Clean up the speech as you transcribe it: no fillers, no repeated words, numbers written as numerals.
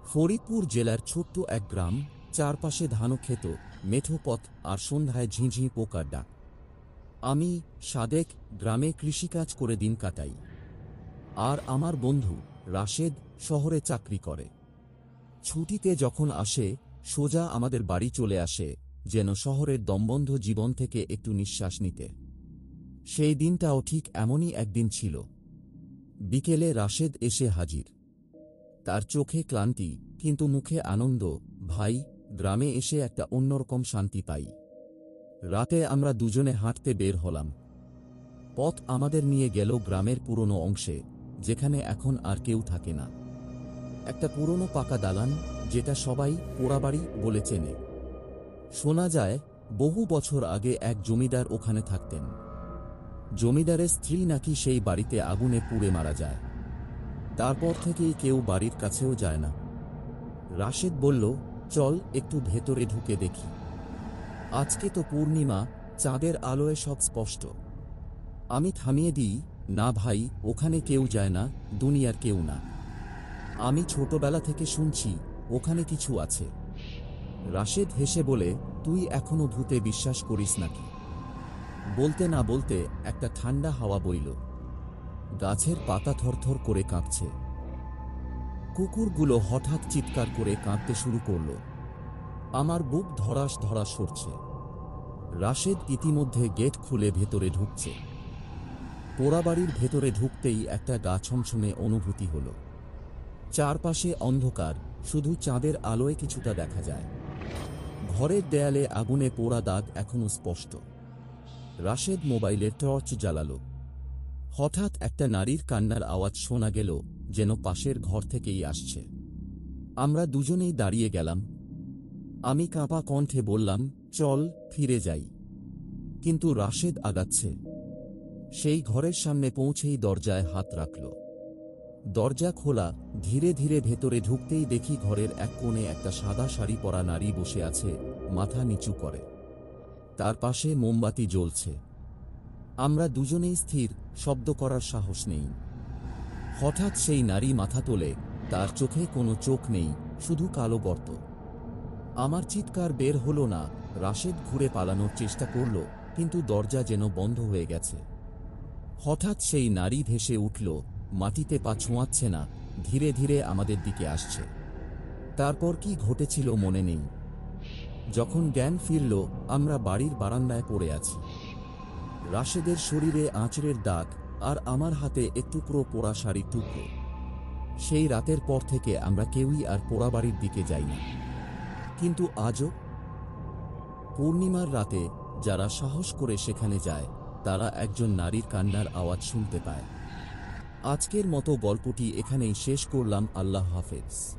ফরিদপুর জেলার ছোট্ট এক গ্রাম, চারপাশে ধানক্ষেত, মেঠো পথ আর সন্ধ্যায় ঝিঁঝি পোকার ডাক। আমি সাদেক গ্রামে কৃষিকাজ করে দিন কাটাই। আর আমার বন্ধু রাশেদ শহরে চাকরি করে। ছুটিতে যখন আসে সোজা আমাদের বাড়ি চলে আসে, যেন শহরের দমবন্ধ জীবন থেকে একটু নিঃশ্বাস নিতে। সেই দিনটাও ঠিক এমনই একদিন ছিল। বিকেলে রাশেদ এসে হাজির। তার চোখে ক্লান্তি, কিন্তু মুখে আনন্দ। ভাই, গ্রামে এসে একটা অন্যরকম শান্তি পাই। রাতে আমরা দুজনে হাঁটতে বের হলাম। পথ আমাদের নিয়ে গেল গ্রামের পুরনো অংশে, যেখানে এখন আর কেউ থাকে না। একটা পুরনো পাকা দালান, যেটা সবাই পোড়াবাড়ি বলে চেনে। শোনা যায় বহু বছর আগে এক জমিদার ওখানে থাকতেন। জমিদারের স্ত্রী নাকি সেই বাড়িতে আগুনে পুড়ে মারা যায়। তারপর থেকেই কেউ বাড়ির কাছেও যায় না। রাশেদ বলল, চল একটু ভেতরে ঢুকে দেখি। আজকে তো পূর্ণিমা, চাঁদের আলোয় সব স্পষ্ট। আমি থামিয়ে দিই, না ভাই, ওখানে কেউ যায় না, দুনিয়ার কেউ না। আমি ছোটবেলা থেকে শুনছি ওখানে কিছু আছে। রাশেদ হেসে বলে, তুই এখনো ভূতে বিশ্বাস করিস নাকি? বলতে না বলতে একটা ঠান্ডা হাওয়া বইল। গাছের পাতা থরথর করে কাঁপছে। কুকুরগুলো হঠাৎ চিৎকার করে কাঁদতে শুরু করল। আমার বুক ধড়াস ধড়াস সরছে। রাশেদ ইতিমধ্যে গেট খুলে ভেতরে ঢুকছে। পোড়াবাড়ির ভেতরে ঢুকতেই একটা গা ছমছমে অনুভূতি হল। চারপাশে অন্ধকার, শুধু চাঁদের আলোয় কিছুটা দেখা যায়। ঘরের দেয়ালে আগুনে পোড়া দাগ এখনো স্পষ্ট। রাশেদ মোবাইলের টর্চ জ্বালালো। হঠাৎ একটা নারীর কান্নার আওয়াজ শোনা গেল, যেন পাশের ঘর থেকেই আসছে। আমরা দুজনেই দাঁড়িয়ে গেলাম। আমি কাঁপা কণ্ঠে বললাম, চল ফিরে যাই। কিন্তু রাশেদ আগাচ্ছে। সেই ঘরের সামনে পৌঁছেই দরজায় হাত রাখল। দরজা খোলা। ধীরে ধীরে ভেতরে ঢুকতেই দেখি ঘরের এক কোণে একটা সাদা শাড়ি পরা নারী বসে আছে, মাথা নিচু করে। তার পাশে মোমবাতি জ্বলছে। আমরা দুজনেই স্থির, শব্দ করার সাহস নেই। হঠাৎ সেই নারী মাথা তোলে। তার চোখে কোনো চোখ নেই, শুধু কালো গর্ত। আমার চিৎকার বের হলো না। রাশেদ ঘুরে পালানোর চেষ্টা করল, কিন্তু দরজা যেন বন্ধ হয়ে গেছে। হঠাৎ সেই নারী ভেসে উঠল, মাটিতে পা ছোঁয়াচ্ছে না, ধীরে ধীরে আমাদের দিকে আসছে। তারপর কি ঘটেছিল মনে নেই। যখন জ্ঞান ফিরল, আমরা বাড়ির বারান্দায় পড়ে আছি। রাশেদের শরীরে আঁচড়ের দাগ, আর আমার হাতে একটুকরো পোড়া শাড়ির টুকরো। সেই রাতের পর থেকে আমরা কেউই আর পোড়াবাড়ির দিকে যাই না। কিন্তু আজও পূর্ণিমার রাতে যারা সাহস করে সেখানে যায়, তারা একজন নারীর কান্নার আওয়াজ শুনতে পায়। আজকের মতো গল্পটি এখানেই শেষ করলাম। আল্লাহ হাফেজ।